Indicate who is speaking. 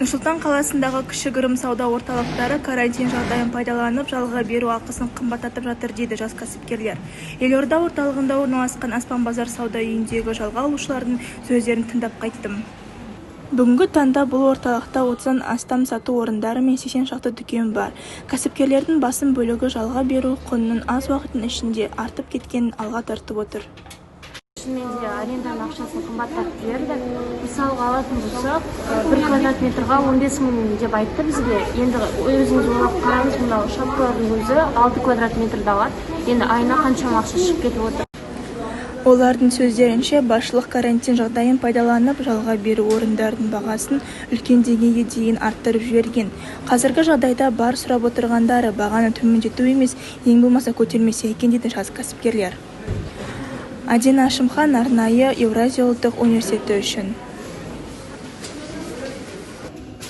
Speaker 1: Нұр-Сұлтан қаласындағы кішігірім сауда орталықтары карантин жағдайын пайдаланып, жалға беру ақысын қымбаттатып жатыр дейді жас кәсіпкерлер. Елорда орталығында орналасқан Аспан базар сауда үйіндегі жалға алушылардың сөздерін тыңдап қайттым. Бүгінгі таңда бұл орталықта 30-дан астам сату орындары мен 80 шақты дүкен бар. Кәсіпкерлердің басым бөлігі жалға беру құнының аз уақыттың ішінде артып кеткенін алға тартып отыр.
Speaker 2: Шынымен де аренданың ақшасын қымбаттап берді. Мысалға алатын болсақ, 1 квадрат метрға 15 мың деп айтты бізге. Енді өзіңіз ойлап қараңыз, мынау шапкалардың өзі 6 квадрат метрді алады. Енді айына қаншама ақша шығып кетіп отыр.
Speaker 1: Олардың сөздерінше, басшылық карантин жағдайын пайдаланып, жалға беру орындардың бағасын үлкен деңгейге дейін арттырып жіберген. Қазіргі жағдайда бар сұрап отырғандары бағаны төмендету емес, ең болмаса көтермесе екен дейді жас кәсіпкерлер. Адина Ашымхан, арнайы Еуразия ұлттық университеті үшін.